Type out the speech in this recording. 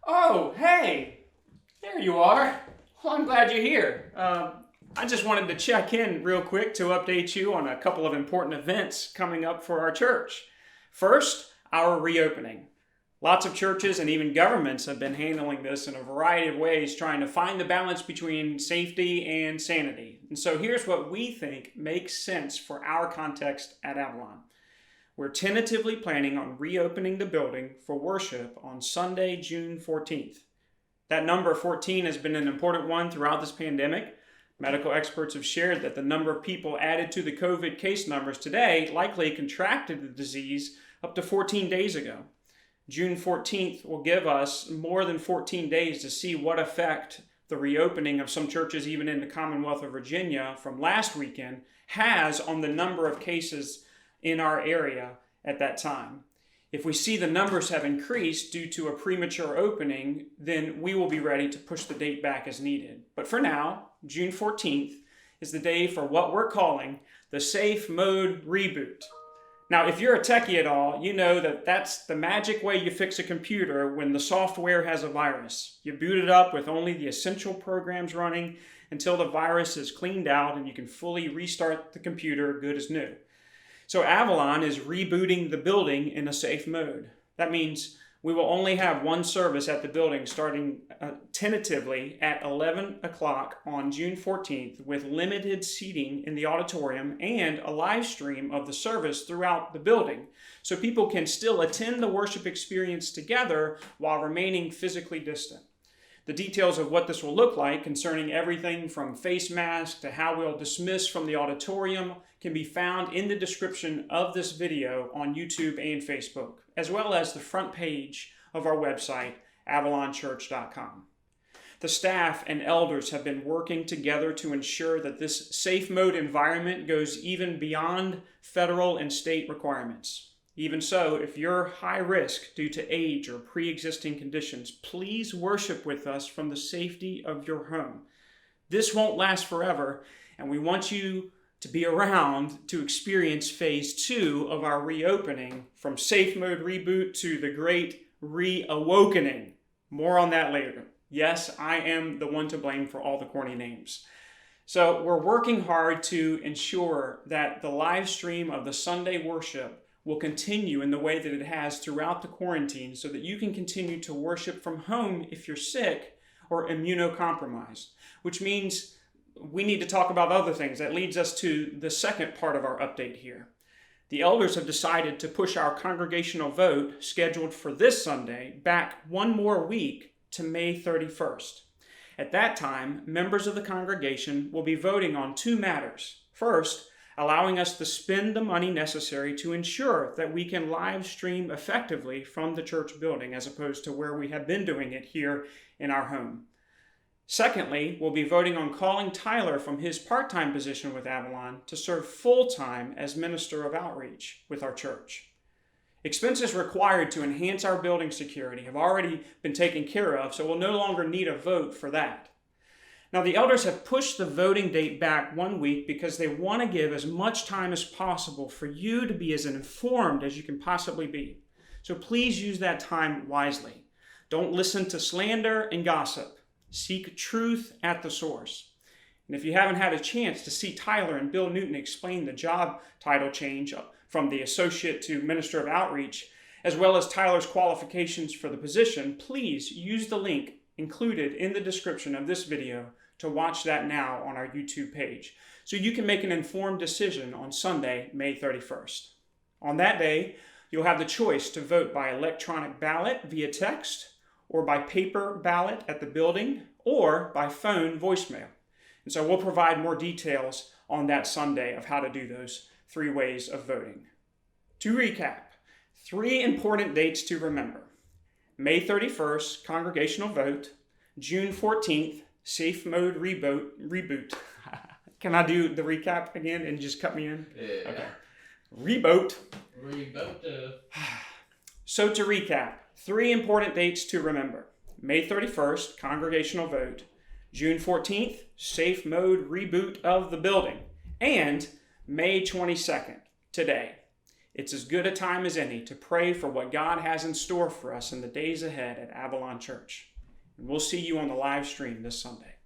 Oh, hey! There you are. Well, I'm glad you're here. I just wanted to check in real quick to update you on a couple of important events coming up for our church. First, our reopening. Lots of churches and even governments have been handling this in a variety of ways, trying to find the balance between safety and sanity. And so here's what we think makes sense for our context at Avalon. We're tentatively planning on reopening the building for worship on Sunday, June 14th. That number 14 has been an important one throughout this pandemic. Medical experts have shared that the number of people added to the COVID case numbers today likely contracted the disease up to 14 days ago. June 14th will give us more than 14 days to see what effect the reopening of some churches, even in the Commonwealth of Virginia from last weekend, has on the number of cases in our area at that time. If we see the numbers have increased due to a premature opening, then we will be ready to push the date back as needed. But for now, June 14th is the day for what we're calling the Safe Mode Reboot. Now, if you're a techie at all, you know that that's the magic way you fix a computer when the software has a virus. You boot it up with only the essential programs running until the virus is cleaned out and you can fully restart the computer good as new. So Avalon is rebooting the building in a safe mode. That means we will only have one service at the building starting tentatively at 11 o'clock on June 14th with limited seating in the auditorium and a live stream of the service throughout the building so people can still attend the worship experience together while remaining physically distant. The details of what this will look like concerning everything from face masks to how we'll dismiss from the auditorium can be found in the description of this video on YouTube and Facebook, as well as the front page of our website, avalonchurch.com. The staff and elders have been working together to ensure that this safe mode environment goes even beyond federal and state requirements. Even so, if you're high risk due to age or pre-existing conditions, please worship with us from the safety of your home. This won't last forever, and we want you to be around to experience phase 2 of our reopening from safe mode reboot to the great reawakening. More on that later. Yes, I am the one to blame for all the corny names. So we're working hard to ensure that the live stream of the Sunday worship will continue in the way that it has throughout the quarantine so that you can continue to worship from home if you're sick or immunocompromised, which means we need to talk about other things. That leads us to the second part of our update here. The elders have decided to push our congregational vote scheduled for this Sunday back one more week to May 31st. At that time, members of the congregation will be voting on two matters. First, allowing us to spend the money necessary to ensure that we can live stream effectively from the church building as opposed to where we have been doing it here in our home. Secondly, we'll be voting on calling Tyler from his part-time position with Avalon to serve full-time as Minister of Outreach with our church. Expenses required to enhance our building security have already been taken care of, so we'll no longer need a vote for that. Now, the elders have pushed the voting date back 1 week because they want to give as much time as possible for you to be as informed as you can possibly be. So please use that time wisely. Don't listen to slander and gossip. Seek truth at the source. And if you haven't had a chance to see Tyler and Bill Newton explain the job title change from the associate to Minister of Outreach, as well as Tyler's qualifications for the position, please use the link included in the description of this video to watch that now on our YouTube page, so you can make an informed decision on Sunday, May 31st. On that day, you'll have the choice to vote by electronic ballot via text, or by paper ballot at the building, or by phone voicemail. And so we'll provide more details on that Sunday of how to do those 3 ways of voting. To recap, 3 important dates to remember. May 31st, congregational vote. June 14th, safe mode reboot. Can I do the recap again and just cut me in? Yeah. Okay. Reboot. Reboot. So to recap, 3 important dates to remember. May 31st, congregational vote. June 14th, safe mode reboot of the building. And May 22nd, today. it's as good a time as any to pray for what God has in store for us in the days ahead at Avalon Church. And we'll see you on the live stream this Sunday.